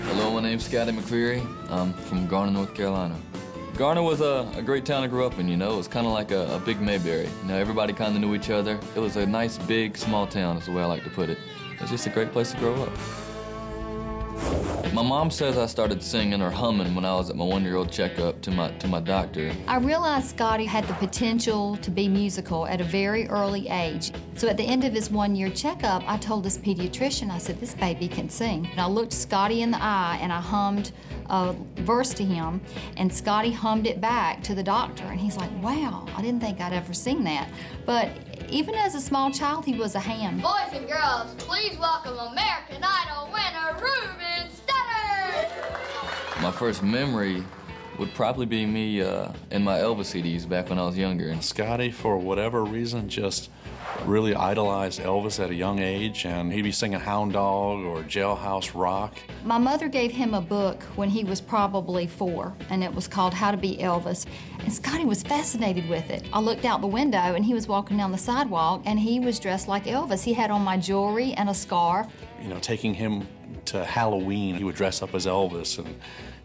Hello, my name's Scotty McCreary. I'm from Garner, North Carolina. Garner was a great town to grow up in, you know. It was kind of like a big Mayberry. You know, everybody kind of knew each other. It was a nice, big, small town, is the way I like to put it. It was just a great place to grow up. My mom says I started singing or humming when I was at my one-year-old checkup to my doctor. I realized Scotty had the potential to be musical at a very early age. So at the end of his one-year checkup, I told his pediatrician, I said, this baby can sing. And I looked Scotty in the eye and I hummed a verse to him, and Scotty hummed it back to the doctor, and he's like, wow, I didn't think I'd ever sing that. But even as a small child, he was a ham. Boys and girls, please welcome American Idol winner, Ruben Studdard! My first memory would probably be me in my Elvis CDs back when I was younger. And Scotty, for whatever reason, just really idolized Elvis at a young age, and he'd be singing Hound Dog or Jailhouse Rock. My mother gave him a book when he was probably 4, and it was called How to Be Elvis. And Scotty was fascinated with it. I looked out the window, and he was walking down the sidewalk, and he was dressed like Elvis. He had on my jewelry and a scarf. You know, taking him to Halloween, he would dress up as Elvis, and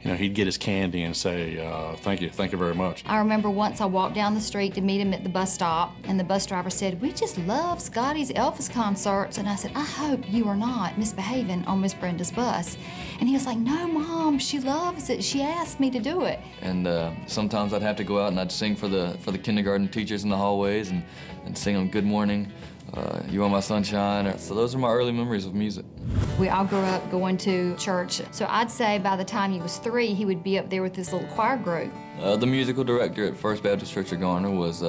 you know, he'd get his candy and say, thank you very much. I remember once I walked down the street to meet him at the bus stop, and the bus driver said, we just love Scotty's Elvis concerts. And I said, I hope you are not misbehaving on Miss Brenda's bus. And he was like, no, Mom, she loves it. She asked me to do it. And sometimes I'd have to go out and I'd sing for the kindergarten teachers in the hallways and sing them Good Morning, You Are My Sunshine. So those are my early memories of music. We all grew up going to church. So I'd say by the time he was 3, he would be up there with this little choir group. The musical director at First Baptist Church of Garner was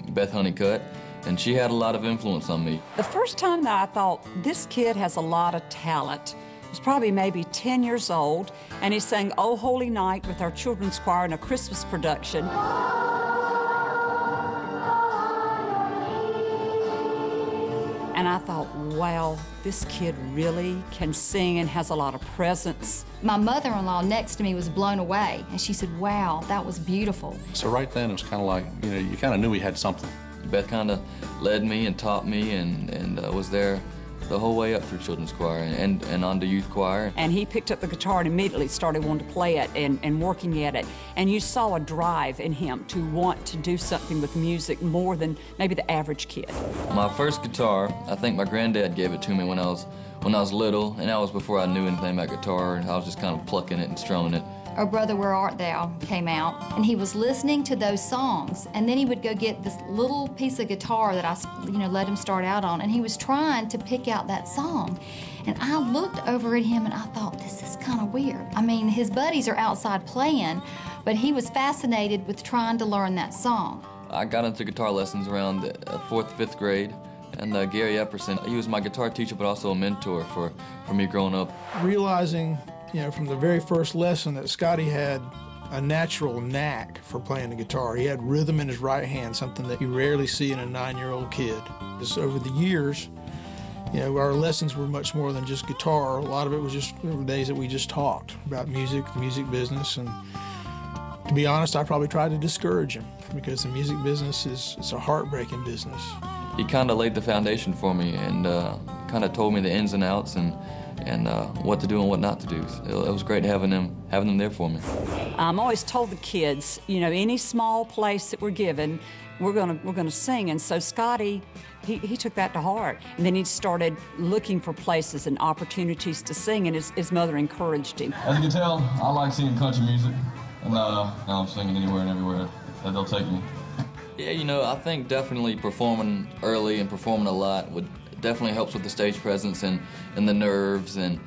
Beth Honeycutt, and she had a lot of influence on me. The first time that I thought, this kid has a lot of talent, was probably maybe 10 years old, and he sang Oh Holy Night with our children's choir in a Christmas production. And I thought, wow, this kid really can sing and has a lot of presence. My mother-in-law next to me was blown away, and she said, wow, that was beautiful. So right then, it was kind of like, you know, you kind of knew he had something. Beth kind of led me and taught me and was there the whole way up through children's choir and on to youth choir. And he picked up the guitar and immediately started wanting to play it and working at it. And you saw a drive in him to want to do something with music more than maybe the average kid. My first guitar, I think my granddad gave it to me when I was little, and that was before I knew anything about guitar, and I was just kind of plucking it and strumming it. Oh Brother, Where Art Thou came out, and he was listening to those songs, and then he would go get this little piece of guitar that I, let him start out on, and he was trying to pick out that song. And I looked over at him and I thought, this is kind of weird. I mean, his buddies are outside playing, but he was fascinated with trying to learn that song. I got into guitar lessons around the 4th, 5th grade, and Gary Epperson, he was my guitar teacher, but also a mentor for me growing up. Realizing, from the very first lesson that Scotty had a natural knack for playing the guitar. He had rhythm in his right hand, something that you rarely see in a 9-year-old kid. Just over the years, our lessons were much more than just guitar. A lot of it was just days that we just talked about music, the music business, and to be honest, I probably tried to discourage him because the music business it's a heartbreaking business. He kind of laid the foundation for me and kind of told me the ins and outs and what to do and what not to do. It was great having them there for me. I'm always told the kids, any small place that we're given, we're gonna sing. And so Scotty, he took that to heart. And then he started looking for places and opportunities to sing, and his mother encouraged him. As you can tell, I like singing country music, and now I'm singing anywhere and everywhere that they'll take me. Yeah, I think definitely performing early and performing a lot would definitely helps with the stage presence and the nerves and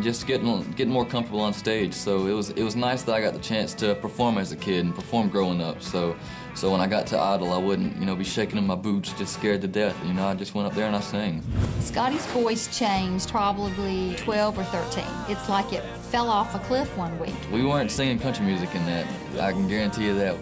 just getting more comfortable on stage. So it was nice that I got the chance to perform as a kid and perform growing up. So when I got to Idol, I wouldn't be shaking in my boots, just scared to death. I just went up there and I sang. Scotty's voice changed probably 12 or 13. It's like it fell off a cliff one week. We weren't singing country music in that. I can guarantee you that.